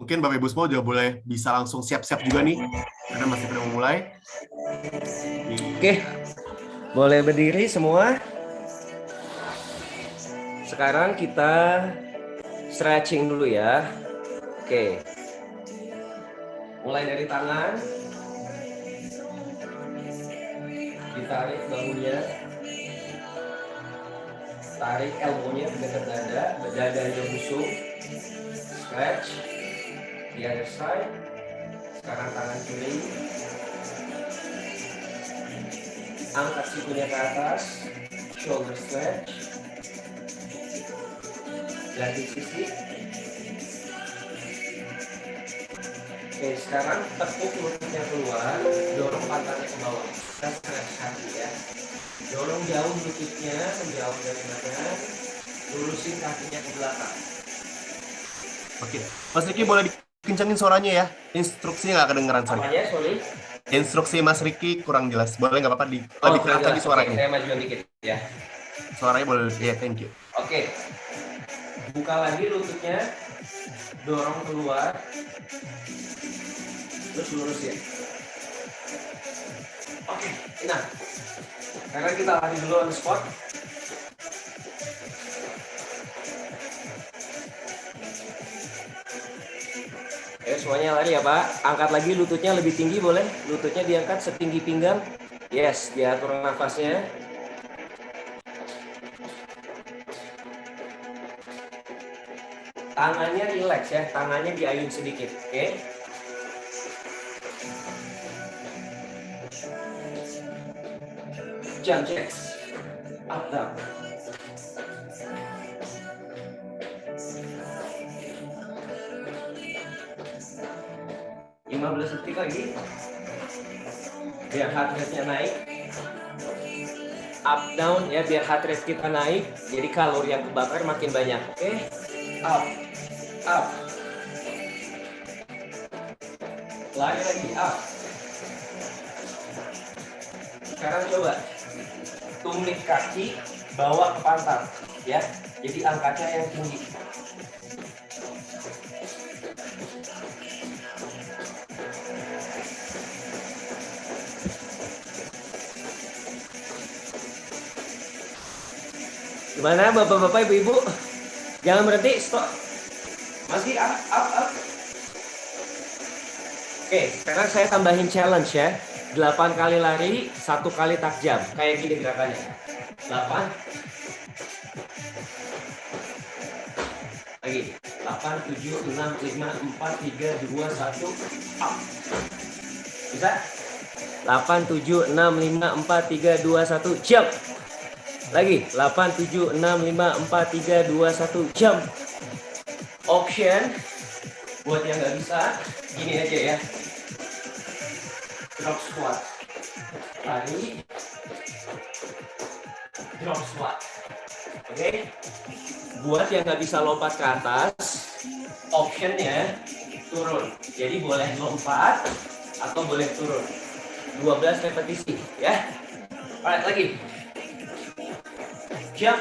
Mungkin Bapak Ibu semua juga boleh bisa langsung siap-siap juga nih, karena masih belum mulai. Oke, boleh berdiri semua. Sekarang kita stretching dulu ya. Oke, mulai dari tangan, ditarik bahunya, tarik elbownya ke dekat dada, dadanya busuk, stretch, the other side. Sekarang tangan kiri, angkat sikunya ke atas, shoulder stretch, ganti sisi. Oke, sekarang tekuk lututnya keluar, dorong pantatnya ke bawah. Kita stretch kaki ya. Dorong jauh lututnya, menjauh dari badan, lurusin kakinya ke belakang. Oke, Mas Riki boleh dikencangin suaranya ya. Instruksinya nggak kedengeran, sorry. Apanya, sorry? Instruksi Mas Riki kurang jelas. Boleh nggak apa-apa lebih keras lagi Oke, suaranya. saya majuan dikit ya. Suaranya boleh, ya, thank you. Oke, buka lagi lututnya, dorong keluar, terus lurusin. Oke, nah, sekarang kita lari dulu on the spot. Ayo semuanya lari ya Pak. Angkat lagi lututnya lebih tinggi boleh. Lututnya diangkat setinggi pinggang. Yes, diatur nafasnya. Tangannya relax ya. Tangannya diayun sedikit. Oke. Jump jacks. Up down. detik lagi. Biar heart rate-nya naik. Up down ya, biar heart rate kita naik. Jadi kalori yang kebakar makin banyak. Oke. Up. Up. Lari lagi up. Sekarang coba tumit kaki bawa ke pantat ya. Jadi angkatnya yang tinggi. Gimana bapak-bapak, ibu-ibu? Jangan berhenti, stop. Masih up, up, up. Oke, sekarang saya tambahin challenge ya. 8 kali lari, 1 kali takjam. Kayak gini gerakannya. 8. Lagi. 8, 7, 6, 5, 4, 3, 2, 1, up. Bisa? 8, 7, 6, 5, 4, 3, 2, 1, jump. Lagi. 8, 7, 6, 5, 4, 3, 2, 1, jump. Option. Buat yang nggak bisa, gini aja ya. Drop squat. Lari. Drop squat. Oke. Buat yang nggak bisa lompat ke atas, optionnya turun. Jadi boleh lompat atau boleh turun. 12 repetisi ya. Alright, lagi. Jump.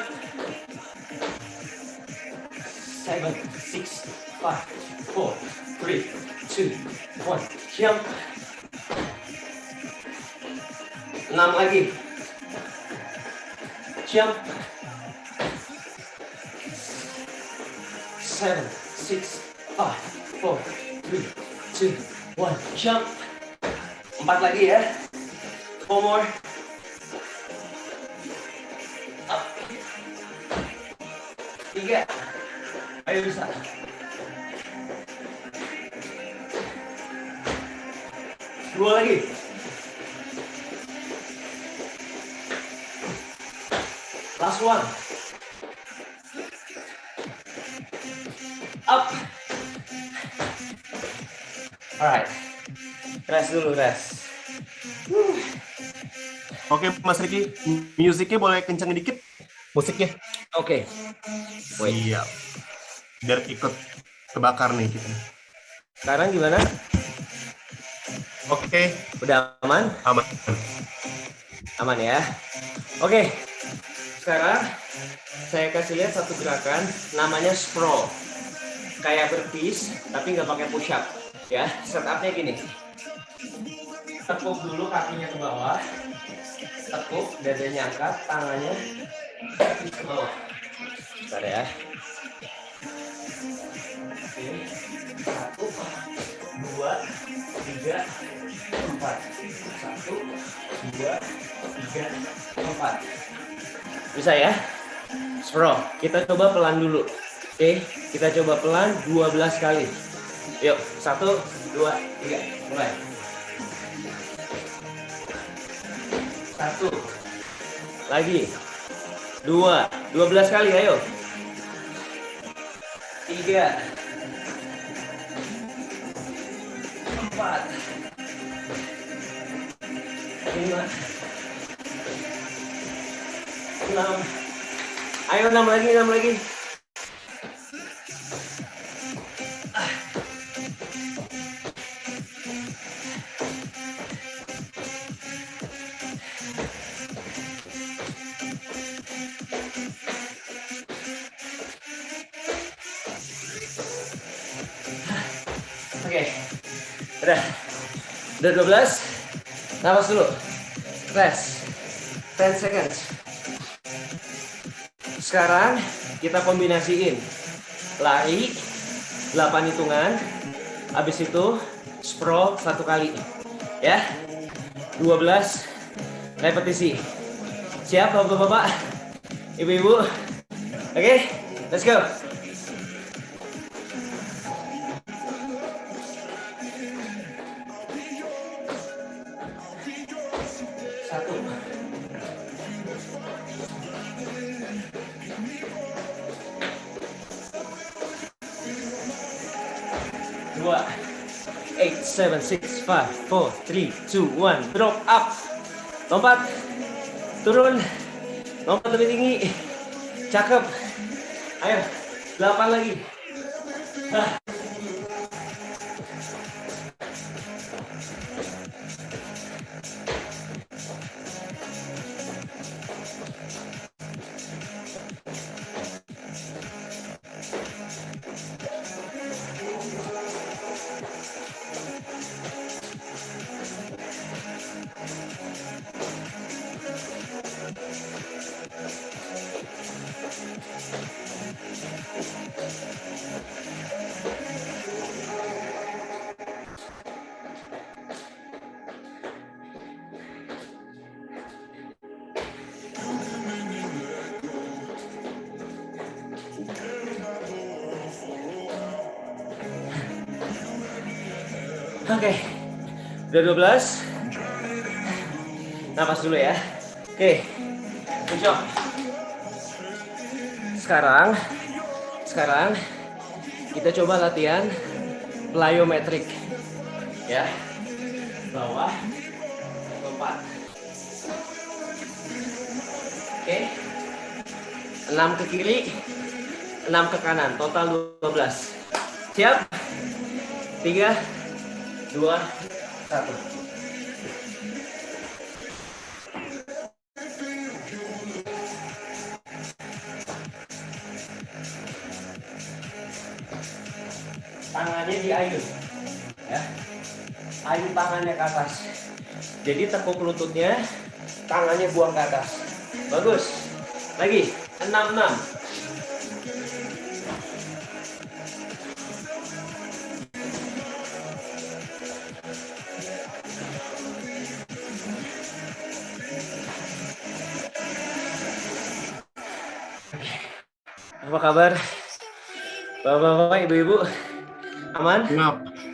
7, 6, 5, 4, 3, 2, 1. Jump. 6 lagi. Jump. 7, 6, 5, 4, 3, 2, 1. Jump. 4 lagi ya. 4 more. Up. 3. Ayo bisa. Dua lagi. Last one. Up. Alright. Rest dulu, rest. Oke, Mas Riki, musiknya boleh kencengin dikit? Musiknya. Oke. Siap. Biar ikut kebakar nih kita. Sekarang gimana? Oke. Udah aman? Aman. Aman ya. Oke. Sekarang saya kasih lihat satu gerakan namanya sprawl. kayak burpees tapi nggak pakai push up ya. Setupnya gini, tekuk dulu kakinya ke bawah, tekuk, dadanya angkat, tangannya ke bawah. Bentar ya. Oke. 1, 2, 3, 4. 1, 2, 3, 4. Bisa ya? Bro, kita coba pelan dulu. Oke, kita coba pelan 12 kali. Yuk, 1, 2, 3, mulai. 1, lagi. 2, 12 kali, ayo. 3, 4, 5, 6. Ayo 6 lagi, 6 lagi. Oke. Udah 12. Napas dulu. Rest. 10 seconds. Sekarang kita kombinasiin lari 8 hitungan, habis itu sprawl 1 kali ya, 12 repetisi. Siap bapak-bapak, ibu-ibu? Oke, let's go. Satu. 2, 8, 7, 6, 5, 4, 3, 2, 1, drop up. Lompat, turun, lompat lebih tinggi. Cakep. Ayo, 8 lagi. Oke, udah 12. Napas dulu ya. Oke, good job. Sekarang kita coba latihan plyometric ya. Bawah, lompat. Oke, 6 ke kiri, 6 ke kanan, total 12. Siap? 3, 2, 1. Tangannya diayun, ya. Ayun tangannya ke atas. Jadi tekuk lututnya, tangannya buang ke atas. Bagus. Lagi, 6, 6. Apa kabar? Bapak-bapak, ibu-ibu, aman?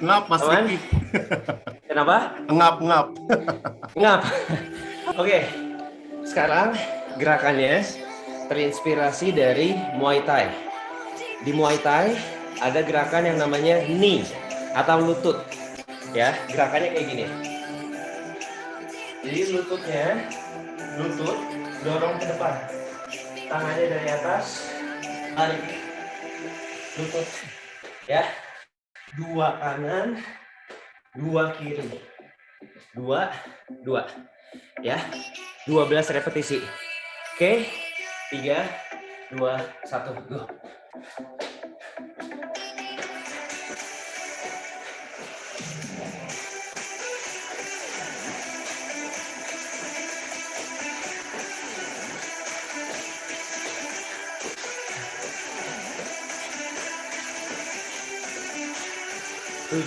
Ngap Mas Aman? Riki. Kenapa? Ngap. Oke, sekarang gerakannya terinspirasi dari Muay Thai. Di Muay Thai ada gerakan yang namanya knee atau lutut. Ya, gerakannya kayak gini. Jadi lutut dorong ke depan. Tangannya dari atas, tarik lutut. Ya. 2 kanan, 2 kiri. 2. Ya. 12 repetisi. Oke. 3, 2, 1, go. 7,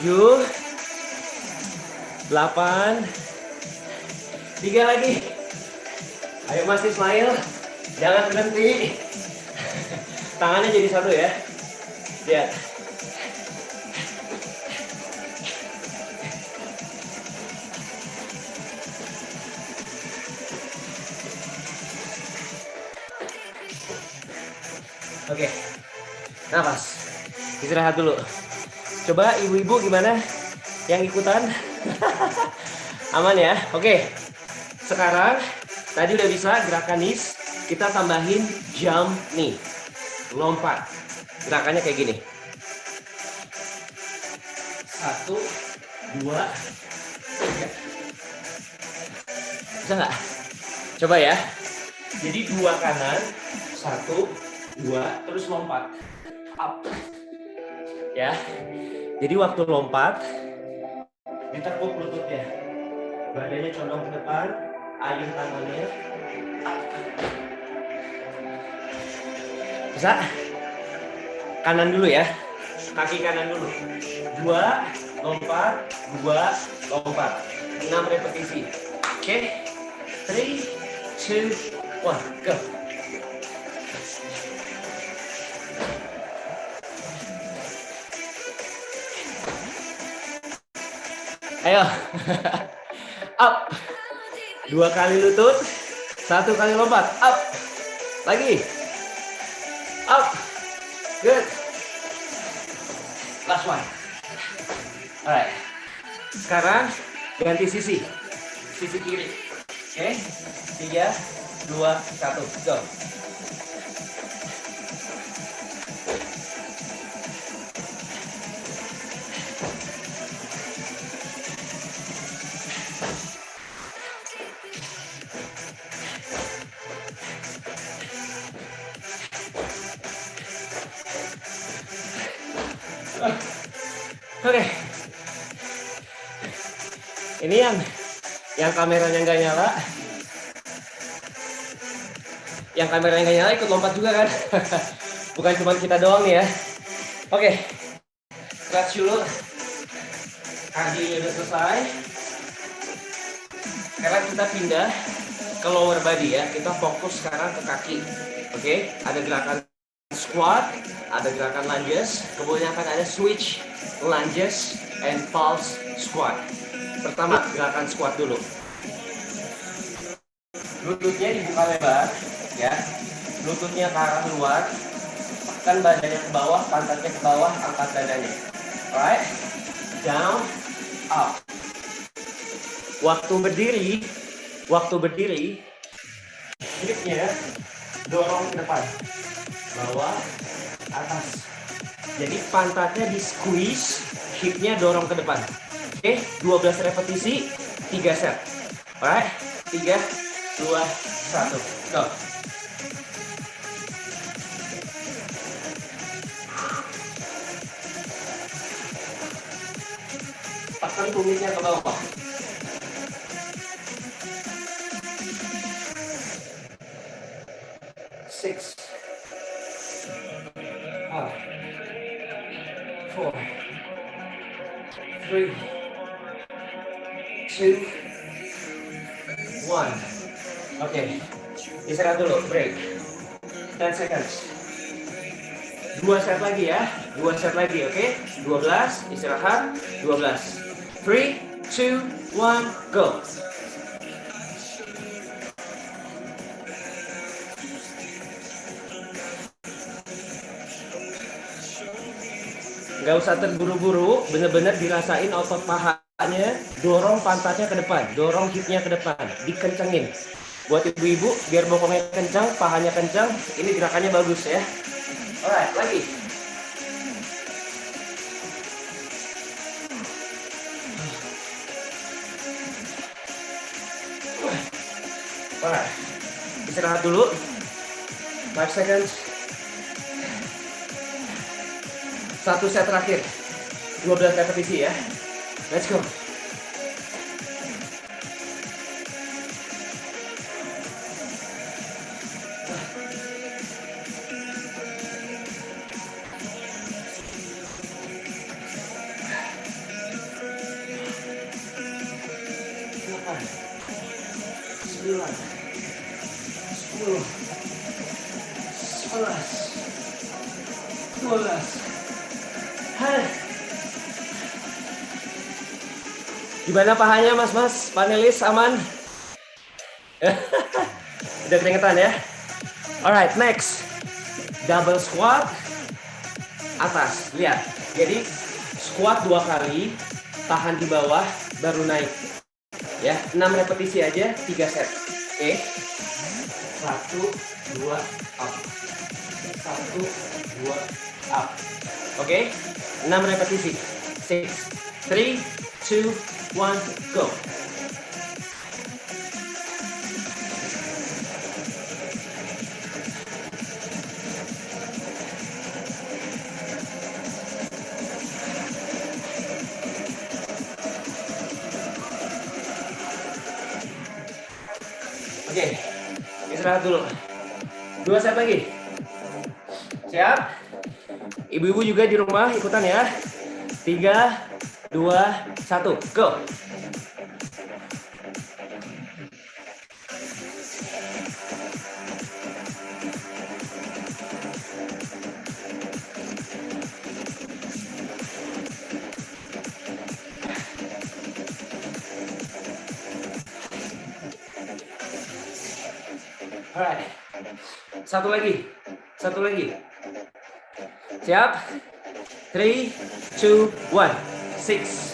8, 3 lagi. Ayo masih smile, jangan berhenti. Tangannya jadi satu ya. Lihat. Oke, nafas. Istirahat dulu. Coba ibu-ibu gimana? Yang ikutan? Aman ya? Oke. Sekarang tadi udah bisa gerakan knees, kita tambahin jump nih. Lompat. Gerakannya kayak gini. 1, 2, 3. Bisa nggak? Coba ya. Jadi 2 kanan, 1, 2, terus lompat. Up. Ya. Jadi waktu lompat, ditekuk lututnya. Badannya condong ke depan, ayun tangannya. Bisa? Kanan dulu ya. Kaki kanan dulu. 2, lompat, 2, lompat. 6 repetisi. Oke. 3, 2, 1, go. Ayo. Up. 2 kali lutut, 1 kali lompat. Up. Lagi. Up. Good. Last one. Alright. Sekarang ganti sisi. Sisi kiri. Oke. 3, 2, 1. Go. Oke. Ini yang kameranya nggak nyala. Yang kameranya nggak nyala ikut lompat juga kan? Bukan cuma kita doang nih ya. Oke. Stretch dulu. Kardionya udah selesai. Sekarang kita pindah ke lower body ya. Kita fokus sekarang ke kaki. Oke, ada gerakan squat, ada gerakan lunges, kemudian akan ada switch lunges and pulse squat. Pertama, gerakan squat dulu. Lututnya dibuka lebar, ya. Lututnya ke arah luar, tekan badannya ke bawah, pantatnya ke bawah, angkat dadanya. Alright, down, up. Waktu berdiri, hipnya dorong ke depan, bawah, atas. Jadi pantatnya di squeeze, hipnya dorong ke depan. Oke, 12 repetisi, 3 set. Alright, 3, 2, 1, go. Tekan tumitnya ke bawah. Six, 5, 4, 3, 2, 1. Oke, istirahat dulu, break. 10 seconds. 2 set lagi ya, 2 set lagi, oke? 12, istirahat, 12. 3, 2, 1, go. Nggak usah terburu-buru, bener-bener dirasain otot pahanya, dorong pantatnya ke depan, dorong hipnya ke depan, dikencengin. Buat ibu-ibu, biar bokongnya kencang, pahanya kencang, ini gerakannya bagus ya. Alright, lagi. Alright, istirahat dulu. 5 seconds. 1 set terakhir. 12 repetisi ya. Let's go. 12. Hai. Gimana pahanya mas-mas panelis, aman? Udah keringetan ya? Alright, next. Double squat. Atas, lihat. Jadi squat 2 kali, tahan di bawah, baru naik. Ya, 6 repetisi aja, 3 set. Oke. 1, 2, up. 1, 2, up. Oke. 6 repetisi. 6, 3, 2, 1, go. Oke, istirahat dulu. 2 set lagi. Siap? Ibu-ibu juga di rumah ikutan ya. 3, 2, 1, go. Alright. Satu lagi. Siap? 3, 2, 1, 6.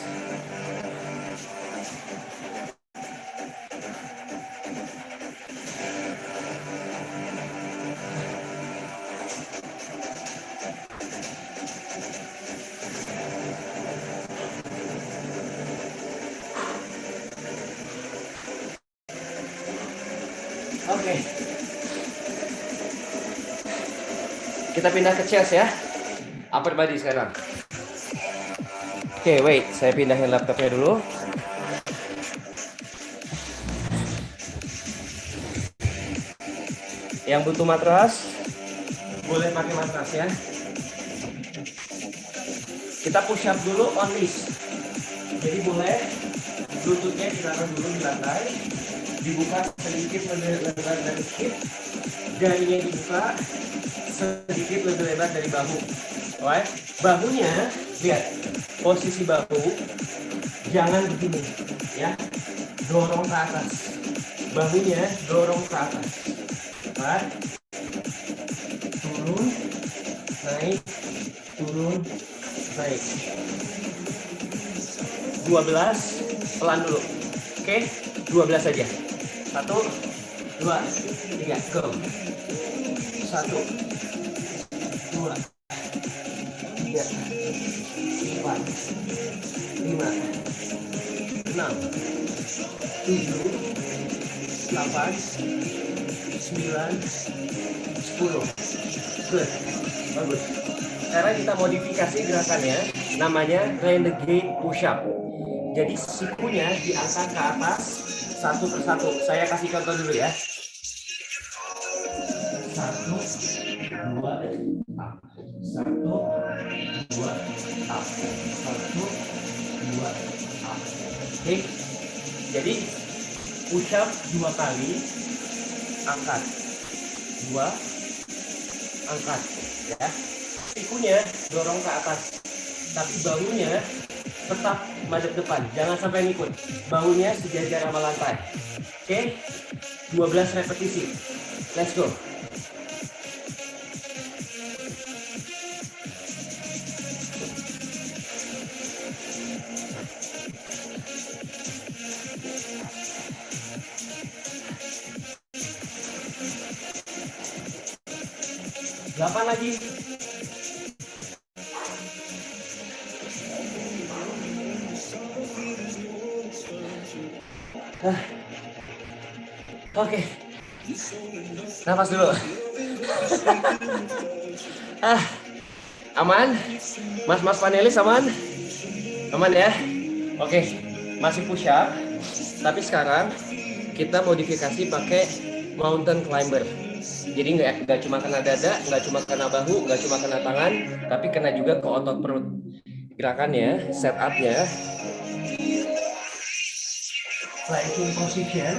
Oke. Kita pindah ke chest ya. Upper body sekarang. Oke, wait. Saya pindahin laptopnya dulu. Yang butuh matras, boleh pakai matras ya. Kita push up dulu on knees. Jadi boleh lututnya ditaruh dulu di lantai. Dibuka sedikit lebih lebar dari hip. Jarinya dibuka sedikit lebih lebar dari bahu. Alright. Bahunya, lihat. Posisi bahu jangan begini ya. Dorong ke atas. Bahunya dorong ke atas. Alright. Turun, naik, turun, naik. 12, pelan dulu. Oke, 12 saja. 1, 2, 3, go. 1, 2, 3, 4, 5, 6, 7, 8, 9, 10. Good. Bagus. Sekarang kita modifikasi gerakannya, namanya renegade push up. Jadi sikunya diangkat ke atas satu persatu. Saya kasih contoh dulu ya. 1, 2, up. 1, 2, up. 1, 2, up. Oke. Jadi push up 2 kali, angkat. 2, angkat. Ya. Sikunya dorong ke atas. Tapi bahunya tetap madep depan, jangan sampai ngikut. Bahunya sejajar sama lantai. Oke, 12 repetisi. Let's go. Delapan lagi. Oke. Nafas dulu. Aman? Mas-mas panelis aman? Aman ya? Oke. Masih push up. Tapi sekarang kita modifikasi pakai mountain climber. Jadi nggak cuma kena dada, nggak cuma kena bahu, nggak cuma kena tangan, tapi kena juga ke otot perut. Gerakannya, setupnya, planking position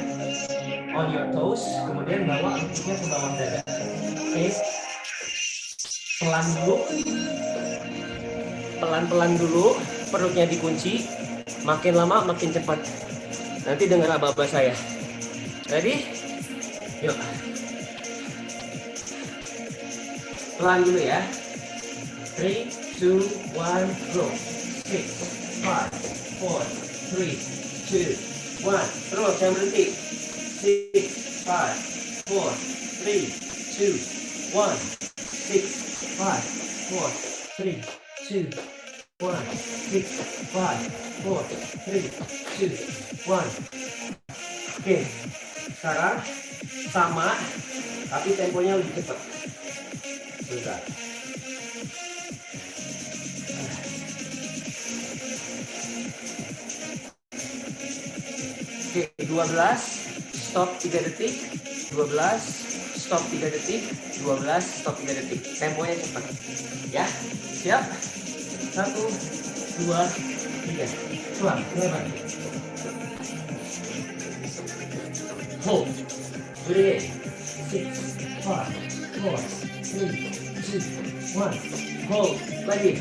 on your toes, kemudian bawa lututnya ke bawah dada. Oke. Pelan dulu. Pelan-pelan dulu, perutnya dikunci. Makin lama makin cepat. Nanti dengar aba-aba saya. Ready? Yuk. Pelan dulu ya. 3, 2, 1, go. 6, 5, 4, 3, 2, 1. Terus, jangan berhenti. 6, 5, 4, 3, 2, 1. 6, 5, 4, 3, 2, 1. 6, 5, 4, 3, 2, 1. Oke, sekarang sama, tapi temponya lebih cepat. Bentar. Oke, 12, stop 3 detik, 12, stop 3 detik, 12, stop 3 detik. Temponya cepat. Ya, siap? 1, 2, 3. Pelan, lebar. Hold. Breathe. 6, 5, 4, 3, 2, 1. Hold. Lagi.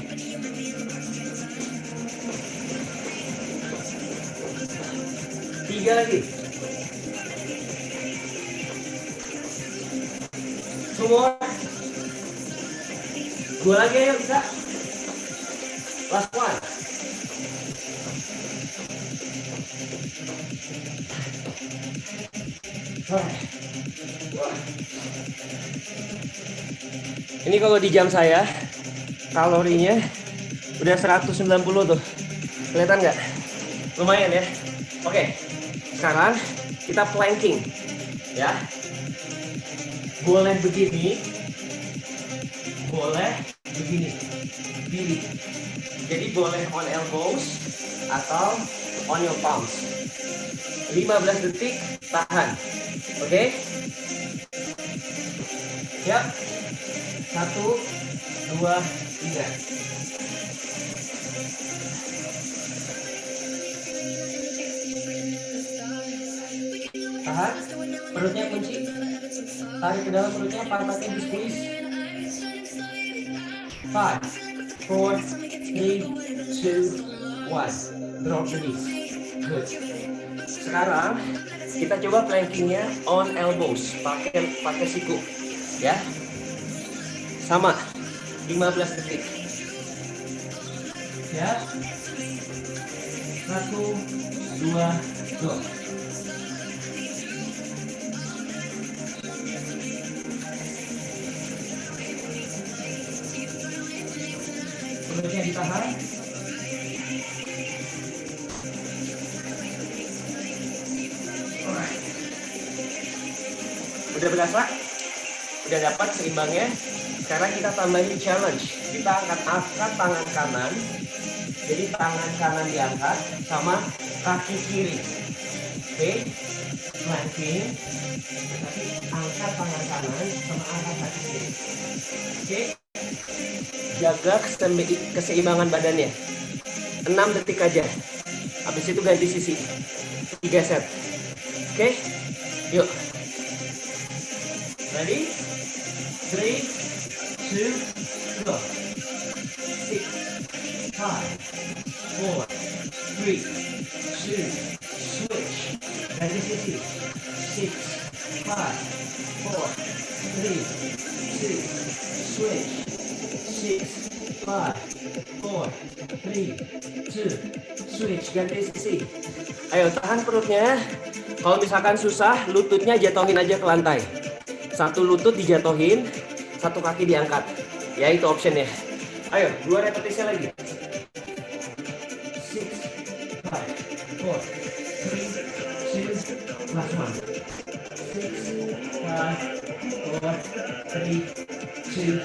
Tiga lagi. Semua. Dua lagi ayo bisa. Last one. Ini kalau di jam saya kalorinya udah 190 tuh. Kelihatan nggak? Lumayan ya. Oke. Sekarang kita planking. Ya. Boleh begini. Boleh begini. Pilih. Jadi boleh on elbows atau on your palms. 15 detik tahan. Oke? Siap? 1, 2, 3. Tahan. Perutnya kunci. Tarik ke dalam perutnya, pantatnya di squeeze. 5, 4, 3, 2, 1. Drop the knees. Good. Sekarang kita coba plankingnya on elbows, pakai siku, ya. Sama, 15 detik. Ya. 1, 2, go. Perutnya ditahan. Udah berasa? Udah dapat seimbangnya? Sekarang kita tambahin challenge. Kita angkat tangan kanan. Jadi tangan kanan diangkat sama kaki kiri. Oke? Planking. Tapi angkat tangan kanan sama angkat kaki kiri. Oke? Jaga keseimbangan badannya. 6 detik aja. Habis itu ganti sisi. 3 set. Oke? Yuk. Ready? 3, 2, go. 6, 5, 4, 3, 2, switch. Ganti sisi. 6, 5, 4, 3, 2, switch. 6, 5, 4, 3, 2, switch. Ganti sisi. Ayo tahan perutnya. Kalau misalkan susah, lututnya jatuhin aja ke lantai. Satu lutut dijatuhin, satu kaki diangkat. Ya itu optionnya. Ayo, 2 repetisi lagi. 6, 5, 4, 3, 2, last one. 6, 5, 4, 3, 2,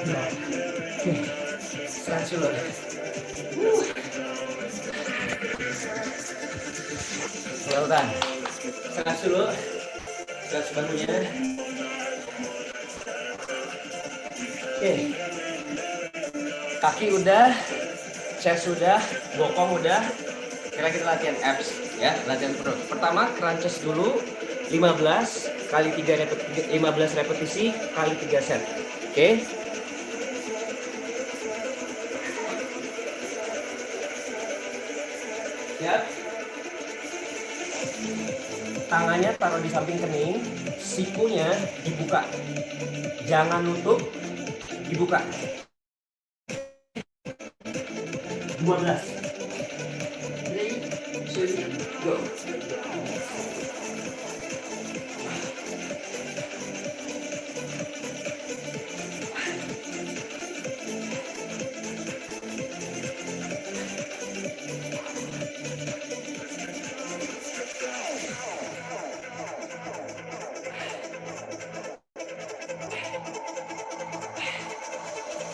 go. Oke, stretch dulu. Well done. Stretch dulu. Stretch bahunya. Oke, kaki udah, chest udah, bokong udah. Sekarang kita latihan abs, ya, latihan perut. Pertama crunches dulu, 15 kali 3 15 repetisi kali 3 set. Oke, Siap. Tangannya taruh di samping kening, sikunya dibuka. Jangan nutup, dibuka. 12. 3, 2, go.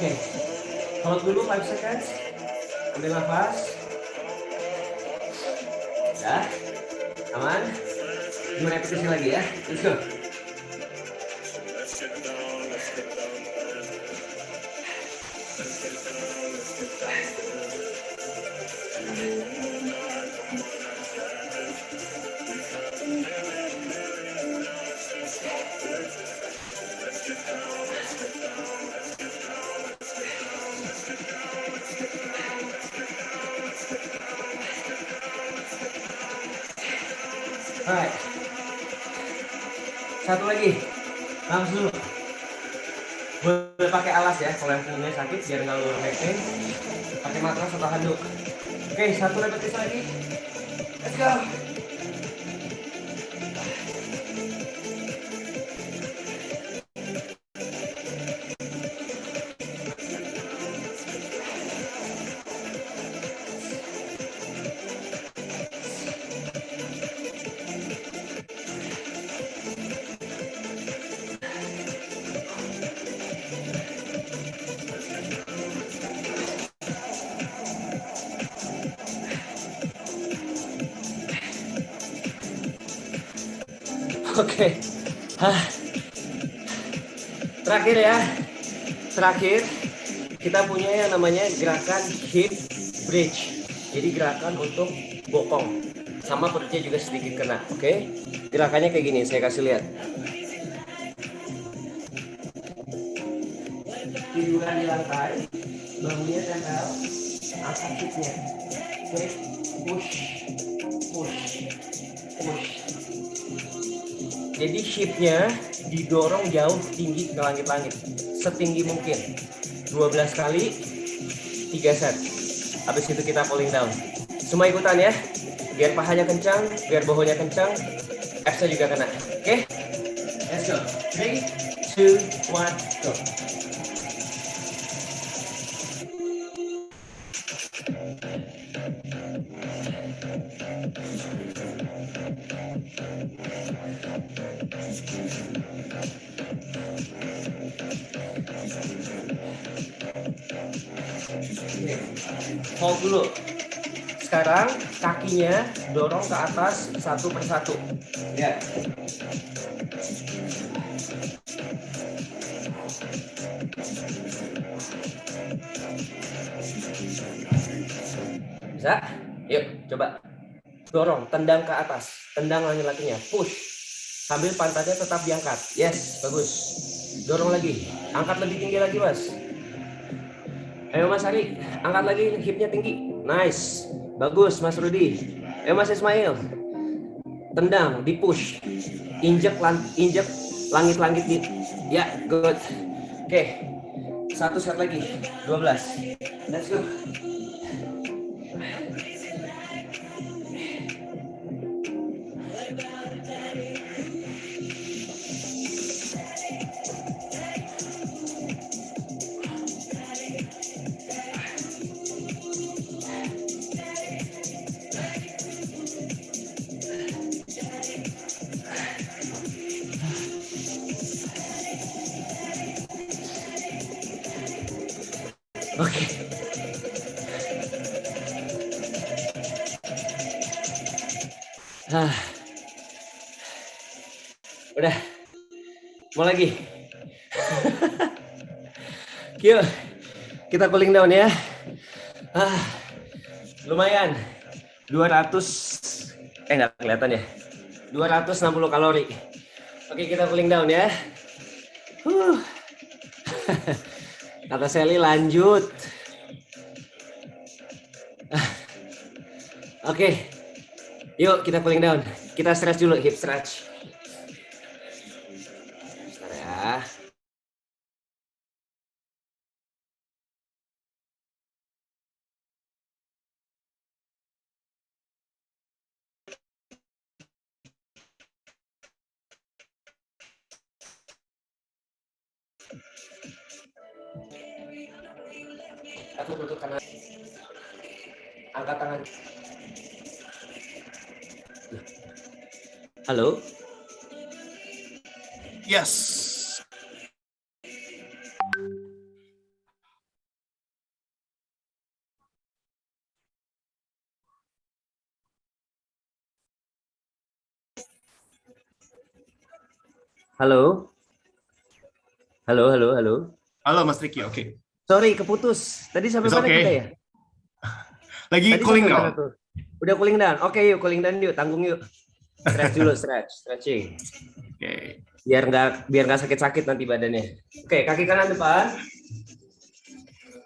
Oke, hold dulu 5 seconds. Ambil nafas. Dah, aman. 5 repetisi lagi ya. Let's go. Alright. Satu lagi. Langsung. Boleh pakai alas ya kalau yang punggungnya sakit biar nggak lower back pain. Pakai matras atau handuk. Oke, satu repetisi lagi. Let's go. Oke. Terakhir ya. Terakhir kita punya yang namanya gerakan hip bridge. Jadi gerakan untuk bokong. Sama perutnya juga sedikit kena, oke? Gerakannya kayak gini, saya kasih lihat. Tiduran di lantai, bangunnya tempel, angkat hipnya. Oke, push, push, push. Jadi hipnya didorong jauh tinggi ke langit-langit, setinggi mungkin. 12 kali, 3 set. Habis itu kita pulling down. Semua ikutan ya, biar pahanya kencang, biar bohonya kencang, absnya juga kena. Oke? Let's go. 3, 2, 1, go. Hold dulu. Sekarang kakinya dorong ke atas satu persatu. Ya. Bisa? Yuk, coba. Dorong, tendang ke atas. Tendang laki-lakinya. Push. Sambil pantatnya tetap diangkat. Yes, bagus. Dorong lagi. Angkat lebih tinggi lagi, Mas. Ayo Mas Ari, angkat lagi hipnya tinggi. Nice. Bagus Mas Rudi. Ayo Mas Ismail. Tendang, di push. Injek langit-langit di. Ya, good. Oke. Satu set lagi. 12. Let's go. Oke. Udah. Mau lagi. Yuk. Kita cooling down ya. Lumayan. 200 nggak kelihatan ya. 260 kalori. Oke, kita cooling down ya. Kata Sally lanjut. Oke, yuk kita cooling down. Kita stretch dulu, hip stretch. Bentar ya. Aku lutut kanan. Angkat tangan. Halo? Yes. Halo? Halo, halo, halo. Halo Mas Riki, oke. Sorry, keputus. Tadi sampai It's mana okay. kita ya? Lagi Tadi cooling sampai down. mana tuh? Udah cooling down. Oke, yuk cooling down yuk, tanggung yuk. Stretch dulu, stretching. Oke. Biar nggak sakit-sakit nanti badannya. Oke, kaki kanan depan.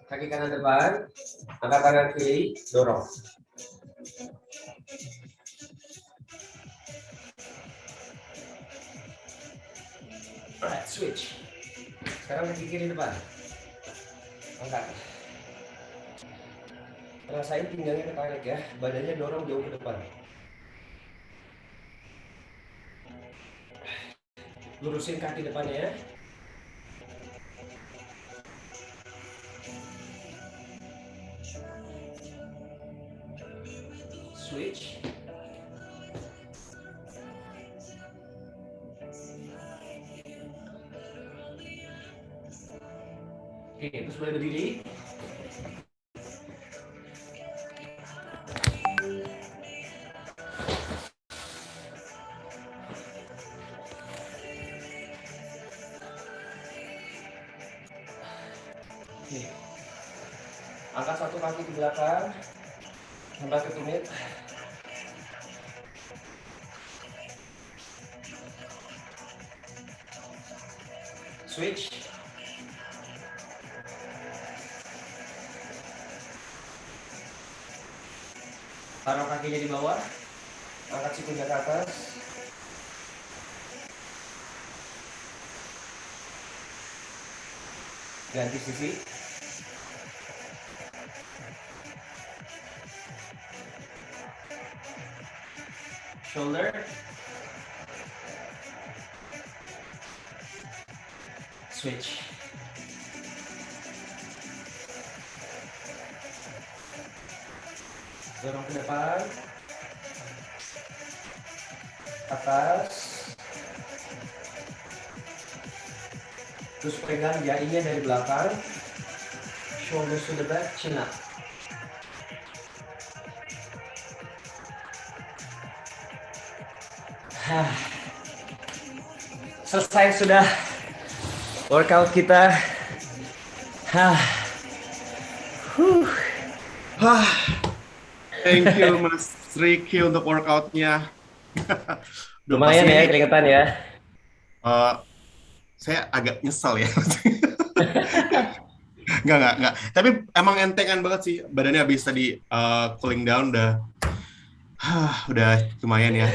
Kaki kanan depan. Angkat tangan kiri, dorong. Alright, switch. Sekarang kaki kiri depan. Angkat. Rasain pinggangnya ketarik ya, badannya dorong jauh ke depan. Lurusin kaki depannya ya. Switch. Oke, terus boleh berdiri. Oke. Angkat satu kaki ke belakang. Sampai ke tumit. Switch. Taruh kakinya di bawah. Angkat sikunya ke atas. Ganti sisi. Shoulder. Switch. Dorong ke depan. Atas. Terus pegang jarinya dari belakang. Shoulders to the back, chin up. Selesai sudah workout kita. Thank you Mas Riki untuk workoutnya. Lumayan ya keringetan ya. Saya agak nyesel ya. Enggak. Tapi emang entengan banget sih. Badannya habis tadi cooling down udah lumayan ya.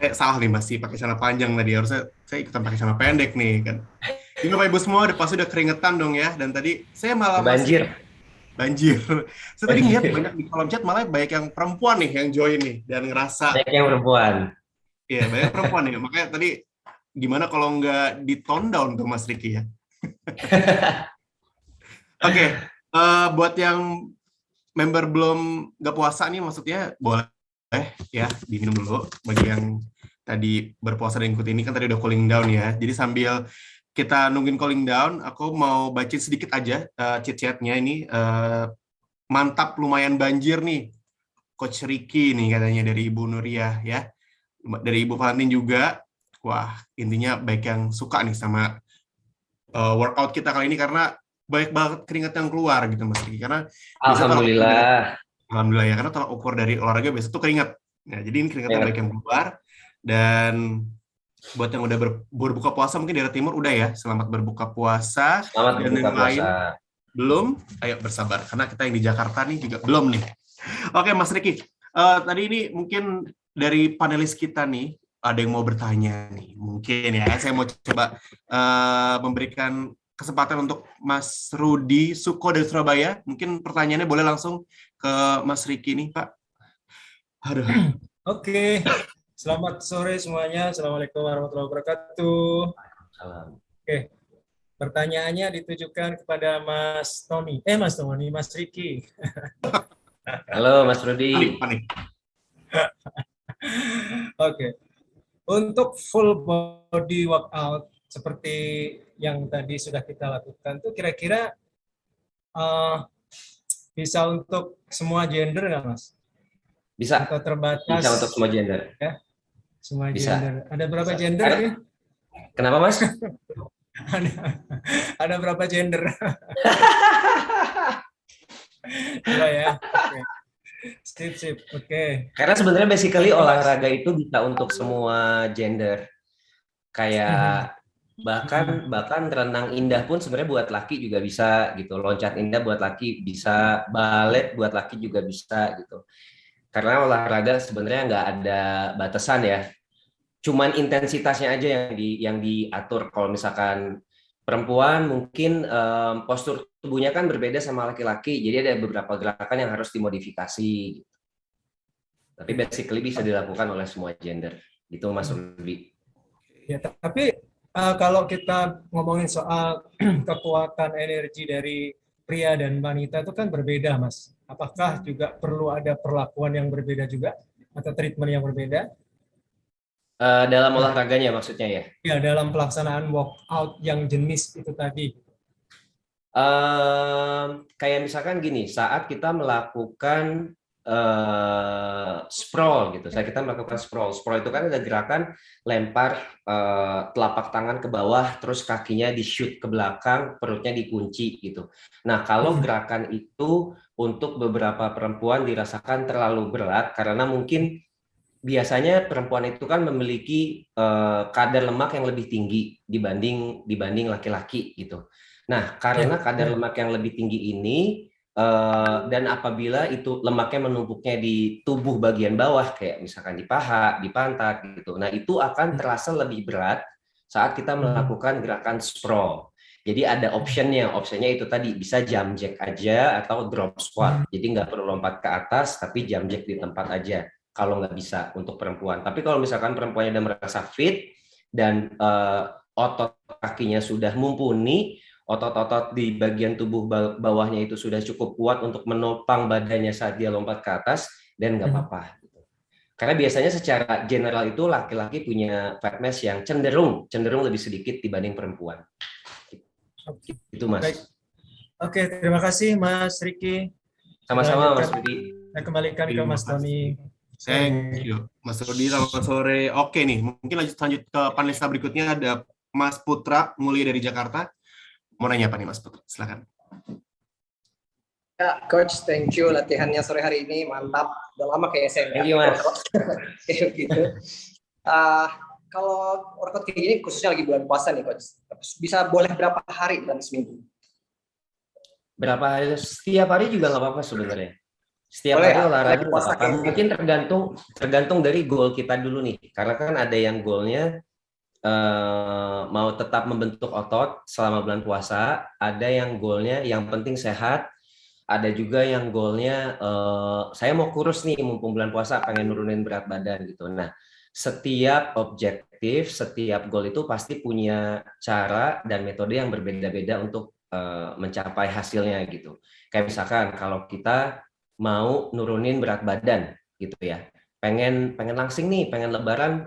Saya salah nih masih pakai celana panjang tadi. Harusnya saya ikutan pakai celana pendek nih kan. Jadi Bapak Ibu semua udah pasti udah keringetan dong ya. Dan tadi saya malah banjir. Saya tadi lihat banyak di kolom chat malah banyak yang perempuan nih yang join nih dan ngerasa. Banyak yang perempuan. Iya, banyak perempuan nih. Makanya tadi gimana kalau nggak di tone down tuh Mas Riki ya. Oke, buat yang member belum nggak puasa nih maksudnya boleh ya diminum dulu. Bagi yang tadi berpuasa dan ikut ini kan tadi udah cooling down ya. Jadi sambil kita nungguin cooling down, aku mau baca sedikit aja chat-chatnya ini. Mantap, lumayan banjir nih. Coach Ricky nih katanya dari Ibu Nuria ya. Dari Ibu Valentin juga. Wah, intinya baik yang suka nih sama workout kita kali ini karena banyak banget keringat yang keluar gitu Mas Ricky. Karena Alhamdulillah. Alhamdulillah ya, karena tolak ukur dari olahraga biasa tuh keringat. Nah, jadi ini keringatnya banyak yang keluar. Dan buat yang udah berbuka puasa mungkin daerah timur udah ya, selamat berbuka puasa. Selamat dan berbuka yang lain puasa. belum, ayo bersabar karena kita yang di Jakarta nih juga belum nih. Oke, Mas Riki. Tadi ini mungkin dari panelis kita nih, ada yang mau bertanya nih. Mungkin ya, saya mau coba memberikan kesempatan untuk Mas Rudi Suko dari Surabaya. Mungkin pertanyaannya boleh langsung ke Mas Riki nih, Pak. Aduh. Oke, selamat sore semuanya. Assalamualaikum warahmatullahi wabarakatuh. Salam. Oke, pertanyaannya ditujukan kepada Mas Tony. Mas Riki. Halo Mas Rudi. Panik. Oke, untuk full body workout seperti yang tadi sudah kita lakukan, tuh kira-kira bisa untuk semua gender nggak, Mas? Bisa. Atau terbatas? Bisa untuk semua gender. Ya, semua Bisa. gender. Ada berapa Bisa. gender ini? Kenapa Mas? ada berapa gender? Dua ya. Oke. Sip. Oke. Karena sebenarnya basically olahraga itu bisa untuk semua gender. Kayak bahkan renang indah pun sebenarnya buat laki juga bisa gitu. Loncat indah buat laki bisa, balet buat laki juga bisa gitu. Karena olahraga sebenarnya nggak ada batasan ya. Cuman intensitasnya aja yang diatur. Kalau misalkan perempuan mungkin postur tubuhnya kan berbeda sama laki-laki, jadi ada beberapa gerakan yang harus dimodifikasi. Tapi basically bisa dilakukan oleh semua gender. Itu Mas Rudi. Ya, tapi kalau kita ngomongin soal kekuatan energi dari pria dan wanita itu kan berbeda, Mas. Apakah juga perlu ada perlakuan yang berbeda juga atau treatment yang berbeda? Dalam olahraganya maksudnya ya? Ya, dalam pelaksanaan workout yang jenis itu tadi. Kayak misalkan gini, saat kita melakukan sprawl gitu, kita melakukan sprawl itu kan ada gerakan lempar telapak tangan ke bawah, terus kakinya di shoot ke belakang, perutnya dikunci gitu. Nah, kalau gerakan itu untuk beberapa perempuan dirasakan terlalu berat karena mungkin biasanya perempuan itu kan memiliki kadar lemak yang lebih tinggi dibanding laki-laki gitu. Nah, karena kadar lemak yang lebih tinggi ini dan apabila itu lemaknya menumpuknya di tubuh bagian bawah kayak misalkan di paha, di pantat gitu. Nah, itu akan terasa lebih berat saat kita melakukan gerakan sprawl. Jadi ada optionnya itu tadi bisa jump jack aja atau drop squat. Jadi nggak perlu lompat ke atas, tapi jump jack di tempat aja kalau nggak bisa untuk perempuan. Tapi kalau misalkan perempuannya udah merasa fit dan otot kakinya sudah mumpuni, otot-otot di bagian tubuh bawahnya itu sudah cukup kuat untuk menopang badannya saat dia lompat ke atas, dan nggak apa-apa. Karena biasanya secara general itu laki-laki punya fat mass yang cenderung lebih sedikit dibanding perempuan. Itu Mas. Baik. Oke, terima kasih Mas Riki. Sama-sama Mas Rudi. Saya kembalikan ke Mas Tony. Thank you, Mas Rudi. Selamat sore. Oke nih, mungkin lanjut ke panelis berikutnya ada Mas Putra Mulia dari Jakarta. Mau nanya apa nih Mas Putra? Silakan. Ya, Coach, thank you. Latihannya sore hari ini mantap. Udah lama kayak saya. Thank you, Mas. Kayak gitu. Kalau workout kayak gini, khususnya lagi bulan puasa nih, Coach. Bisa boleh berapa hari dalam seminggu? Berapa hari? Setiap hari juga nggak apa-apa sebenarnya. Setiap boleh, hari olahraga nggak apa-apa. gitu. Mungkin tergantung dari goal kita dulu nih. Karena kan ada yang goalnya mau tetap membentuk otot selama bulan puasa, ada yang goalnya yang penting sehat, ada juga yang goalnya saya mau kurus nih mumpung bulan puasa, pengen nurunin berat badan gitu. Nah, setiap objektif, setiap goal itu pasti punya cara dan metode yang berbeda-beda untuk mencapai hasilnya gitu. Kayak misalkan kalau kita mau nurunin berat badan gitu ya, pengen langsing nih, pengen lebaran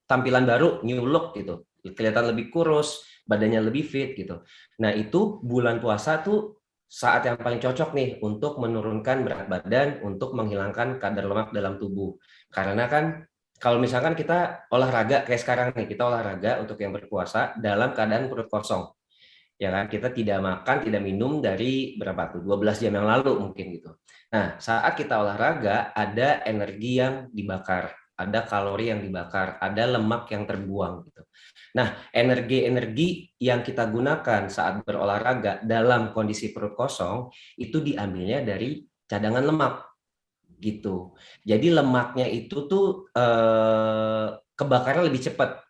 tampilan baru, new look gitu, kelihatan lebih kurus, badannya lebih fit gitu. Nah, itu bulan puasa tuh saat yang paling cocok nih untuk menurunkan berat badan, untuk menghilangkan kadar lemak dalam tubuh. Karena kan kalau misalkan kita olahraga kayak sekarang nih, kita olahraga untuk yang berpuasa dalam keadaan perut kosong. Ya kan, kita tidak makan, tidak minum dari berapa tuh? 12 jam yang lalu mungkin gitu. Nah, saat kita olahraga ada energi yang dibakar, ada kalori yang dibakar, ada lemak yang terbuang gitu. Nah, energi-energi yang kita gunakan saat berolahraga dalam kondisi perut kosong itu diambilnya dari cadangan lemak. gitu. Jadi lemaknya itu tuh kebakarnya lebih cepat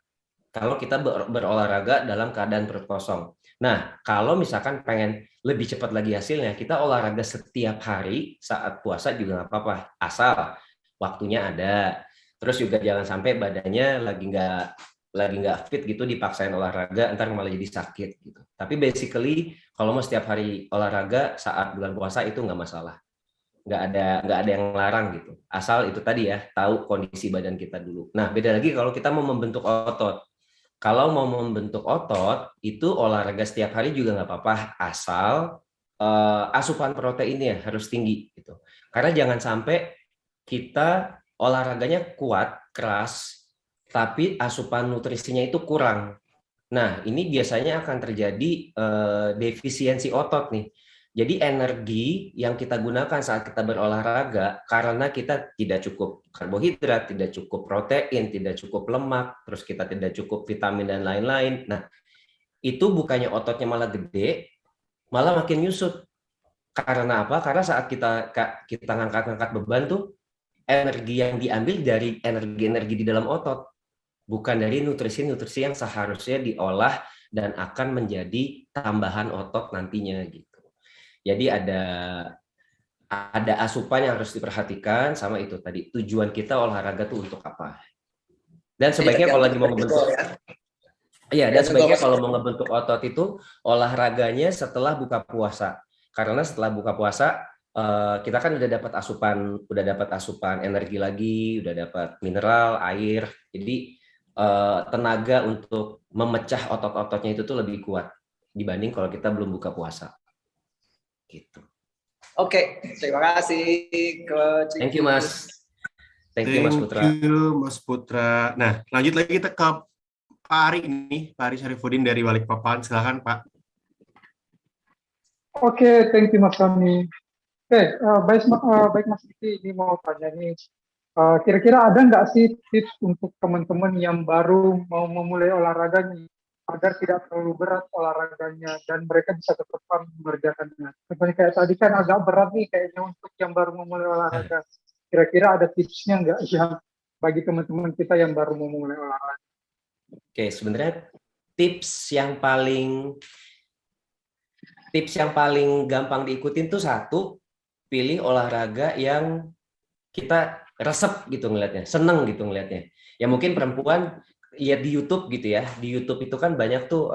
kalau kita berolahraga dalam keadaan perut kosong. Nah, kalau misalkan pengen lebih cepat lagi hasilnya, kita olahraga setiap hari saat puasa juga nggak apa-apa, asal waktunya ada. Terus juga jangan sampai badannya lagi nggak fit gitu dipaksain olahraga, ntar malah jadi sakit gitu. Tapi basically kalau mau setiap hari olahraga saat bulan puasa itu nggak masalah, nggak ada yang larang gitu. Asal itu tadi ya, tahu kondisi badan kita dulu. Nah, beda lagi kalau kita mau membentuk otot. Kalau mau membentuk otot, itu olahraga setiap hari juga nggak apa-apa, asal asupan proteinnya harus tinggi gitu. Karena jangan sampai kita olahraganya kuat, keras, tapi asupan nutrisinya itu kurang. Nah, ini biasanya akan terjadi defisiensi otot nih. Jadi energi yang kita gunakan saat kita berolahraga karena kita tidak cukup karbohidrat, tidak cukup protein, tidak cukup lemak, terus kita tidak cukup vitamin dan lain-lain. Nah, itu bukannya ototnya malah gede, malah makin nyusut. Karena apa? Karena saat kita ngangkat-ngangkat beban tuh energi yang diambil dari energi-energi di dalam otot, bukan dari nutrisi-nutrisi yang seharusnya diolah dan akan menjadi tambahan otot nantinya gitu. Jadi ada asupan yang harus diperhatikan sama itu tadi. Tujuan kita olahraga tuh untuk apa? Dan sebaiknya kalau lagi mau ngebentuk dan sebaiknya kalau mau ngebentuk otot itu olahraganya setelah buka puasa. Karena setelah buka puasa kita kan udah dapat asupan energi lagi, udah dapat mineral, air. Jadi tenaga untuk memecah otot-ototnya itu tuh lebih kuat dibanding kalau kita belum buka puasa. Gitu. Oke, terima kasih Coach. Thank you Mas. Thank you Mas Putra. Thank you Mas Putra. Nah, lanjut lagi kita ke Pak Ari nih, Pak Ari Syarifuddin dari Balikpapan. Silakan Pak. Oke, thank you Mas Roni. Baik Mas Diki, ini mau tanya nih. Kira-kira ada nggak sih tips untuk teman-teman yang baru mau memulai olahraga nih, agar tidak terlalu berat olahraganya dan mereka bisa tetap mengerjakannya. Seperti kayak tadi kan agak berat nih kayaknya untuk yang baru memulai olahraga. Kira-kira ada tipsnya nggak yang bagi teman-teman kita yang baru memulai olahraga? Oke, sebenarnya tips yang paling gampang diikutin tuh satu, pilih olahraga yang kita resep gitu ngelihatnya, seneng gitu ngelihatnya. Ya mungkin perempuan lihat di YouTube gitu ya. Di YouTube itu kan banyak tuh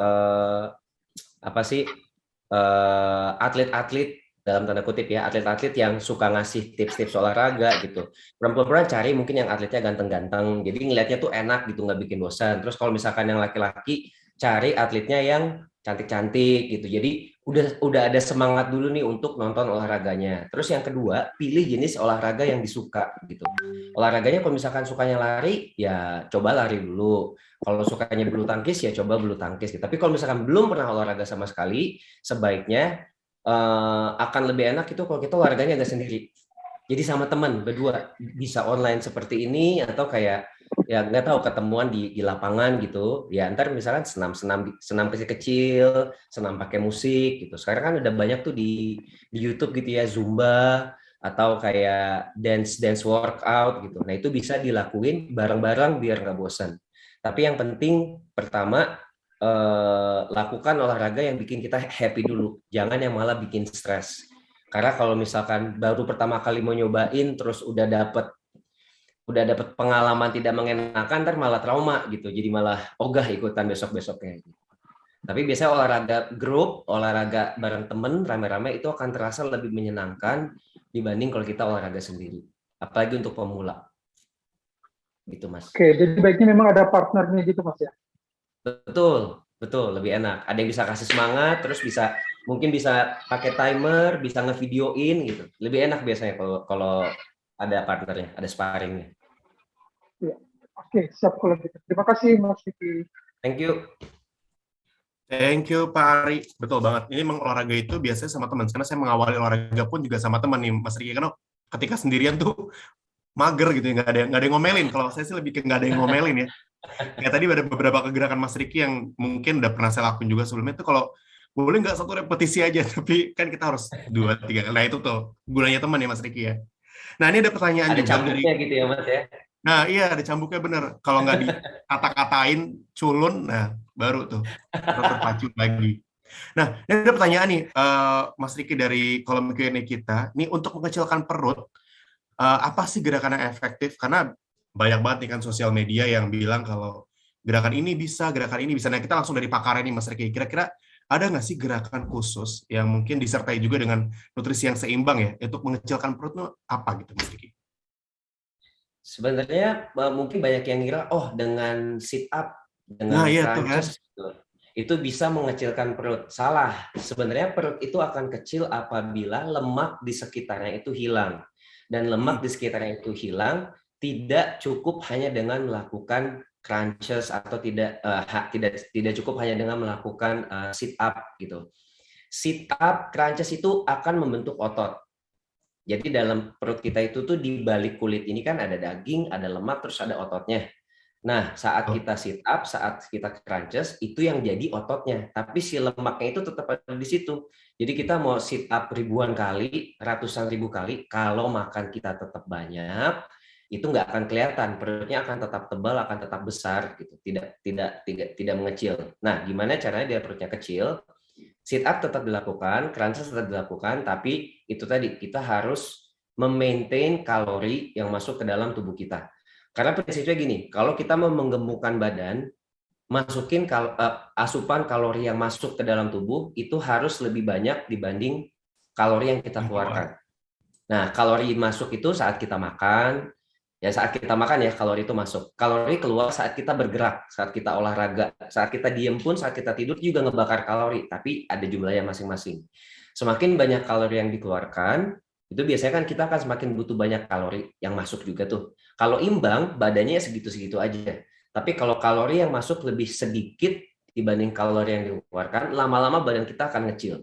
atlet-atlet dalam tanda kutip ya, atlet-atlet yang suka ngasih tips-tips olahraga gitu. Perempuan cari mungkin yang atletnya ganteng-ganteng, jadi ngelihatnya tuh enak gitu, nggak bikin bosan. Terus kalau misalkan yang laki-laki cari atletnya yang cantik-cantik gitu. Jadi udah ada semangat dulu nih untuk nonton olahraganya. Terus yang kedua, pilih jenis olahraga yang disuka gitu. Olahraganya kalau misalkan sukanya lari, ya coba lari dulu. Kalau sukanya bulu tangkis, ya coba bulu tangkis. Tapi kalau misalkan belum pernah olahraga sama sekali, sebaiknya akan lebih enak itu kalau kita olahraganya agak sendiri. Jadi sama teman berdua, bisa online seperti ini atau kayak ya nggak tahu ketemuan di lapangan gitu. Ya ntar misalkan senam kecil-kecil, senam pakai musik gitu. Sekarang kan udah banyak tuh di YouTube gitu ya, Zumba atau kayak dance workout gitu. Nah itu bisa dilakuin bareng-bareng biar nggak bosan. Tapi yang penting pertama lakukan olahraga yang bikin kita happy dulu, jangan yang malah bikin stres. Karena kalau misalkan baru pertama kali mau nyobain terus udah dapet pengalaman tidak mengenakan, ntar malah trauma gitu, jadi malah ogah ikutan besok-besoknya. Tapi biasanya olahraga grup, olahraga bareng temen rame-rame itu akan terasa lebih menyenangkan dibanding kalau kita olahraga sendiri, apalagi untuk pemula. Gitu Mas. Oke, jadi baiknya memang ada partnernya gitu Mas ya? Betul, lebih enak. Ada yang bisa kasih semangat, terus mungkin bisa pakai timer, bisa ngevideoin gitu. Lebih enak biasanya kalau ada partnernya, ada sparringnya. Ya. Oke, siap kalau gitu. Terima kasih Mas Diki. Thank you. Thank you Pak Ari. Betul banget. Ini memang olahraga itu biasanya sama teman. Karena saya mengawali olahraga pun juga sama teman nih, Mas Riki. Karena ketika sendirian tuh mager gitu ya, nggak ada yang ngomelin. Kalau saya sih lebih ke nggak ada yang ngomelin ya. Kayak tadi ada beberapa kegerakan Mas Riki yang mungkin udah pernah saya lakuin juga sebelumnya tuh, kalau boleh nggak satu repetisi aja, tapi kan kita harus 2-3 kali. Nah itu tuh gunanya teman ya Mas Riki ya. Nah, ini ada pertanyaan Ada juga dari. cambuknya gitu ya Mas ya. Nah, iya ada cambuknya bener. Kalau nggak dikata-katain culun, nah baru tuh kita terpacu lagi. Nah, ini ada pertanyaan nih, Mas Riki dari kolom Q&A kita. Nih untuk mengecilkan perut, apa sih gerakan yang efektif? Karena banyak banget nih kan sosial media yang bilang kalau gerakan ini bisa, gerakan ini bisa. Nah, kita langsung dari pakarnya nih Mas Riki. Kira-kira ada nggak sih gerakan khusus yang mungkin disertai juga dengan nutrisi yang seimbang ya, untuk mengecilkan perut tuh apa gitu Mas Riki? Sebenarnya mungkin banyak yang ngira, oh dengan sit up, Nah, dengan iya tuh kan. crunches, itu bisa mengecilkan perut. Salah. Sebenarnya perut itu akan kecil apabila lemak di sekitarnya itu hilang. Dan lemak di sekitarnya itu hilang, tidak cukup hanya dengan melakukan crunches atau tidak cukup hanya dengan melakukan sit up gitu. Sit up, crunches itu akan membentuk otot. Jadi dalam perut kita itu tuh di balik kulit ini kan ada daging, ada lemak, terus ada ototnya. Nah, saat kita sit up, saat kita crunches, itu yang jadi ototnya. Tapi si lemaknya itu tetap ada di situ. Jadi kita mau sit up ribuan kali, ratusan ribu kali, kalau makan kita tetap banyak, itu nggak akan kelihatan. Perutnya akan tetap tebal, akan tetap besar, gitu. Tidak mengecil. Nah, gimana caranya biar perutnya kecil? Sit up tetap dilakukan, crunches tetap dilakukan, tapi itu tadi kita harus memaintain kalori yang masuk ke dalam tubuh kita. Karena prinsipnya gini, kalau kita mau menggemukkan badan, masukin asupan kalori yang masuk ke dalam tubuh itu harus lebih banyak dibanding kalori yang kita keluarkan. Nah, kalori masuk itu saat kita makan, ya saat kita makan ya kalori itu masuk. Kalori keluar saat kita bergerak, saat kita olahraga, saat kita diem pun, saat kita tidur juga ngebakar kalori, tapi ada jumlahnya masing-masing. Semakin banyak kalori yang dikeluarkan, itu biasanya kan kita akan semakin butuh banyak kalori yang masuk juga tuh. Kalau imbang, badannya segitu-segitu aja. Tapi kalau kalori yang masuk lebih sedikit dibanding kalori yang dikeluarkan, lama-lama badan kita akan ngecil.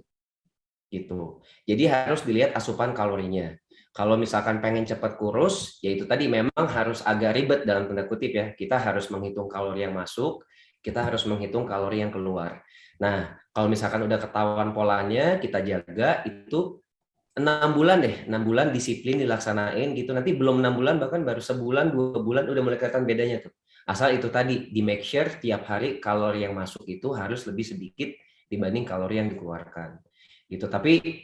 Gitu. Jadi harus dilihat asupan kalorinya. Kalau misalkan pengen cepat kurus, ya itu tadi memang harus agak ribet dalam tanda kutip ya. Kita harus menghitung kalori yang masuk, kita harus menghitung kalori yang keluar. Nah, kalau misalkan udah ketahuan polanya, kita jaga itu 6 bulan deh, 6 bulan disiplin dilaksanain gitu. Nanti belum 6 bulan, bahkan baru sebulan, 2 bulan udah mulai kelihatan bedanya tuh. Asal itu tadi, di make sure tiap hari kalori yang masuk itu harus lebih sedikit dibanding kalori yang dikeluarkan. Gitu. Tapi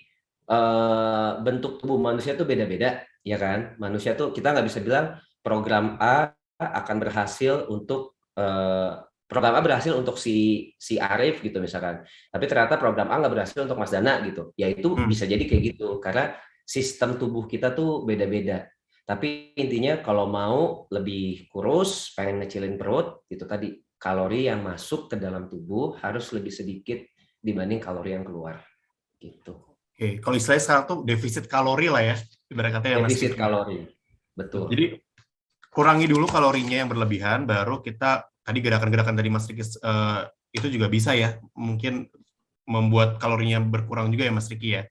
bentuk tubuh manusia itu beda-beda, ya kan? Manusia tuh kita nggak bisa bilang program A akan berhasil untuk program A berhasil untuk si Arif gitu misalkan, tapi ternyata program A nggak berhasil untuk Mas Dana gitu. Ya itu bisa jadi kayak gitu karena sistem tubuh kita tuh beda-beda. Tapi intinya kalau mau lebih kurus, pengen ngecilin perut, itu tadi kalori yang masuk ke dalam tubuh harus lebih sedikit dibanding kalori yang keluar. Gitu. Oke, kalau istilahnya sekarang tuh defisit kalori lah ya, ibarat kata ya Mas. Defisit kalori, betul. Jadi kurangi dulu kalorinya yang berlebihan, baru kita tadi gerakan-gerakan dari Mas Riki itu juga bisa ya, mungkin membuat kalorinya berkurang juga ya Mas Riki ya.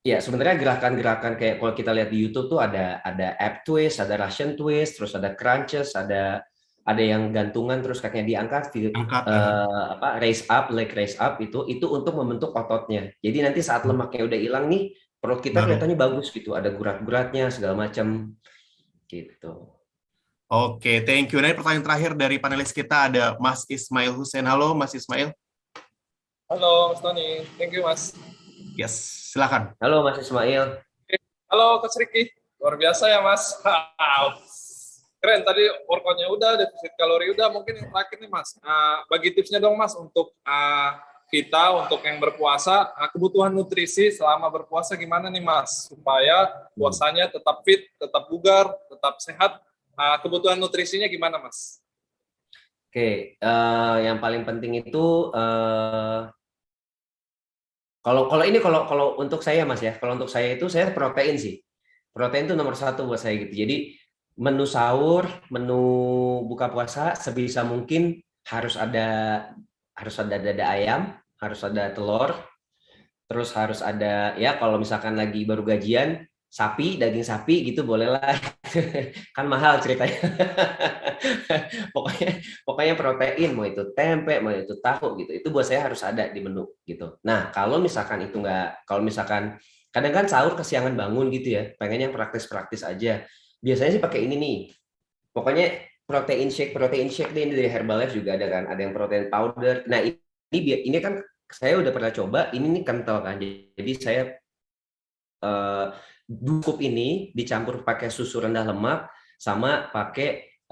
Ya sebenarnya gerakan-gerakan kayak kalau kita lihat di YouTube tuh ada ab twist, ada Russian twist, terus ada crunches, ada yang gantungan terus kakinya diangkat, raise up, leg raise up itu untuk membentuk ototnya. Jadi nanti saat lemaknya udah hilang nih, perut kita kelihatannya bagus gitu, ada gurat-guratnya segala macam gitu. Oke, thank you. Nah, pertanyaan terakhir dari panelis kita ada Mas Ismail Hussein. Halo, Mas Ismail. Halo, Mas Tony. Thank you, Mas. Yes, silakan. Halo, Mas Ismail. Halo, Coach Riki. Luar biasa ya, Mas. Keren, tadi workout-nya udah, defisit kalori udah. Mungkin yang terakhir nih, Mas. Bagi tipsnya dong, Mas, untuk kita, untuk yang berpuasa, kebutuhan nutrisi selama berpuasa gimana nih, Mas? Supaya puasanya tetap fit, tetap bugar, tetap sehat. Kebutuhan nutrisinya gimana, Mas? Oke, yang paling penting itu kalau untuk saya Mas ya, kalau untuk saya itu saya protein sih. Protein itu nomor 1 buat saya gitu. Jadi menu sahur, menu buka puasa sebisa mungkin harus ada dada ayam, harus ada telur, terus harus ada ya kalau misalkan lagi baru gajian daging sapi gitu bolehlah. Kan mahal ceritanya. pokoknya protein, mau itu tempe, mau itu tahu gitu. Itu buat saya harus ada di menu gitu. Nah, kalau misalkan Kadang kan sahur kesiangan bangun gitu ya, pengen yang praktis-praktis aja. Biasanya sih pakai ini nih. Pokoknya protein shake deh, ini dari Herbalife juga ada kan, ada yang protein powder. Nah, ini kan saya udah pernah coba, ini nih kental kan. Jadi saya 2 scoop ini dicampur pakai susu rendah lemak sama pakai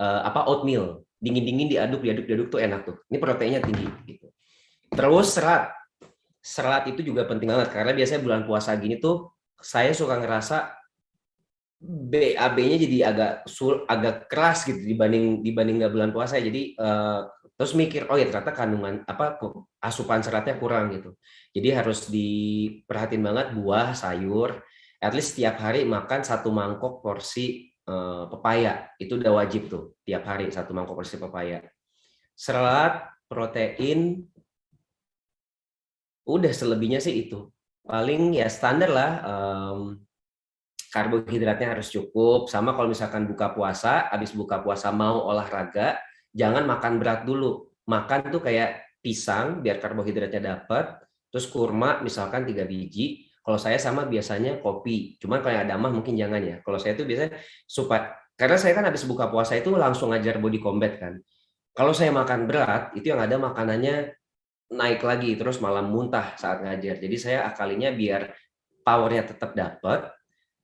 oatmeal. Dingin-dingin diaduk tuh enak tuh. Ini proteinnya tinggi gitu. Terus serat itu juga penting banget karena biasanya bulan puasa gini tuh saya suka ngerasa BAB-nya jadi agak keras gitu dibanding nggak bulan puasa. Jadi terus mikir, oh ya ternyata kandungan asupan seratnya kurang gitu. Jadi harus diperhatiin banget buah, sayur, at least tiap hari makan 1 mangkok porsi pepaya. Itu udah wajib tuh, tiap hari 1 mangkok porsi pepaya. Serat, protein, udah selebihnya sih itu. Paling ya standar lah, karbohidratnya harus cukup. Sama kalau misalkan buka puasa, habis buka puasa mau olahraga, jangan makan berat dulu. Makan tuh kayak pisang biar karbohidratnya dapat, terus kurma misalkan 3 biji. Kalau saya sama biasanya kopi. Cuman kalau yang ada mah mungkin jangan ya. Kalau saya tuh biasanya karena saya kan habis buka puasa itu langsung ngajar body combat kan. Kalau saya makan berat, itu yang ada makanannya naik lagi terus malah muntah saat ngajar. Jadi saya akalinya biar powernya tetap dapat,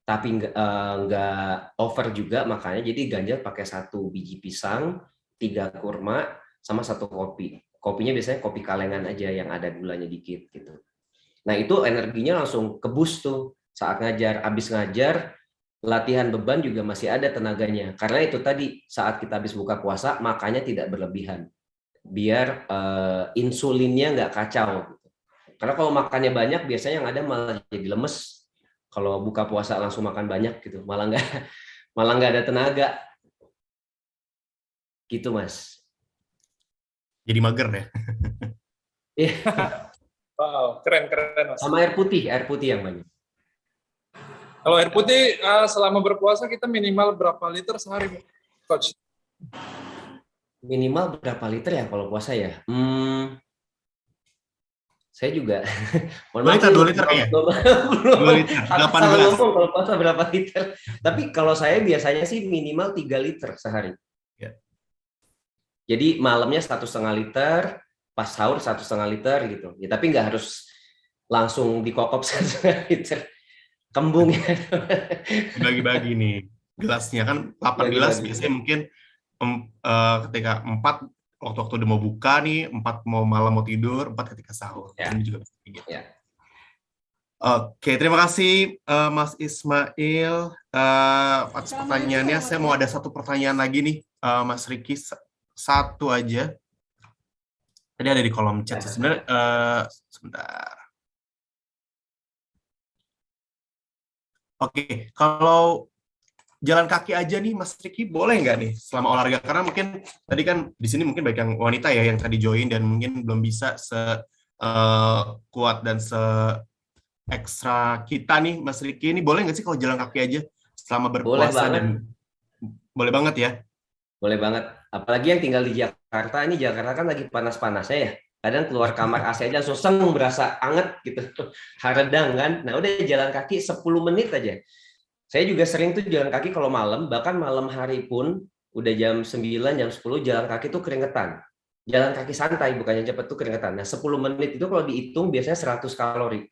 tapi nggak over juga makanya jadi ganjil pakai 1 biji pisang, 3 kurma, sama 1 kopi. Kopinya biasanya kopi kalengan aja yang ada gulanya dikit gitu. Nah itu energinya langsung ke-boost tuh saat ngajar. Habis ngajar, latihan beban juga masih ada tenaganya. Karena itu tadi saat kita habis buka puasa makanya tidak berlebihan. Biar insulinnya nggak kacau. Karena kalau makannya banyak biasanya yang ada malah jadi lemes. Kalau buka puasa langsung makan banyak gitu, malah nggak ada tenaga, gitu Mas. Jadi mager ya. Wow, keren Mas. Sama air putih yang banyak. Kalau air putih selama berpuasa kita minimal berapa liter sehari, Coach? Minimal berapa liter ya kalau puasa ya? Saya juga. 2 liter ya? 2 liter, 18. Kalau puasa berapa liter. Tapi kalau saya biasanya sih minimal 3 liter sehari. Ya. Jadi malamnya 1,5 liter, pas sahur 1,5 liter gitu. Ya, tapi nggak harus langsung dikokop 1,5 liter. Kembung ya. Bagi-bagi nih. Gelasnya kan 8 gelas biasanya mungkin ketika 4 waktu udah mau buka nih, 4 mau malam mau tidur, 4 ketika sahur. Ya. Ini juga bisa gitu. Ya. Oke, terima kasih Mas Ismail atas pertanyaannya. Saya mau ada 1 pertanyaan lagi nih, Mas Riki, 1 aja. Tadi ada di kolom chat. Sebenarnya sebentar. Oke, kalau jalan kaki aja nih Mas Riki boleh nggak nih selama olahraga? Karena mungkin tadi kan di sini mungkin banyak yang wanita ya yang tadi join dan mungkin belum bisa kuat dan ekstra kita nih Mas Riki, ini boleh nggak sih kalau jalan kaki aja selama berpuasa? Boleh banget ya? Boleh banget. Apalagi yang tinggal di Jakarta, ini Jakarta kan lagi panas-panasnya ya. Kadang keluar kamar AC aja langsung berasa anget gitu. Haredang kan. Nah udah jalan kaki 10 menit aja. Saya juga sering tuh jalan kaki kalau malam, bahkan malam hari pun udah jam 9, jam 10 jalan kaki tuh keringetan. Jalan kaki santai, bukannya cepet tuh keringetan. Nah 10 menit itu kalau dihitung biasanya 100 kalori.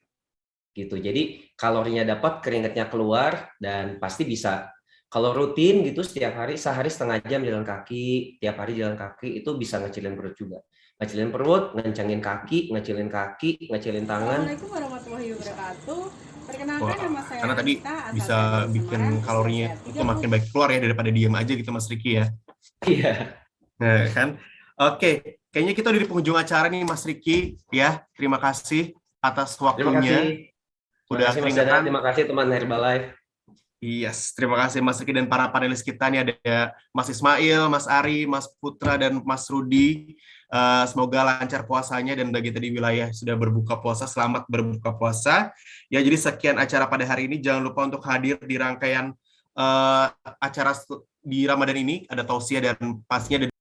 Gitu. Jadi kalorinya dapat, keringetnya keluar, dan pasti bisa. Kalau rutin gitu setiap hari, sehari setengah jam jalan kaki, tiap hari jalan kaki, itu bisa ngecilin perut juga. Ngecilin perut, ngencangin kaki, ngecilin tangan. Assalamualaikum warahmatullahi wabarakatuh. Perkenalkan nama saya karena tadi Anita, bisa bikin kalorinya itu makin baik keluar ya daripada diam aja gitu Mas Riki ya. Iya. Nah, kan. Oke, kayaknya kita udah di penghujung acara nih Mas Riki ya. Terima kasih atas waktunya. Terima kasih teman Herbalife. Yes, terima kasih Mas Riki dan para panelis kita nih, ada Mas Ismail, Mas Ari, Mas Putra, dan Mas Rudi. Semoga lancar puasanya dan bagi tadi wilayah sudah berbuka puasa, selamat berbuka puasa. Ya, jadi sekian acara pada hari ini. Jangan lupa untuk hadir di rangkaian acara di Ramadan ini, ada tausiah dan pastinya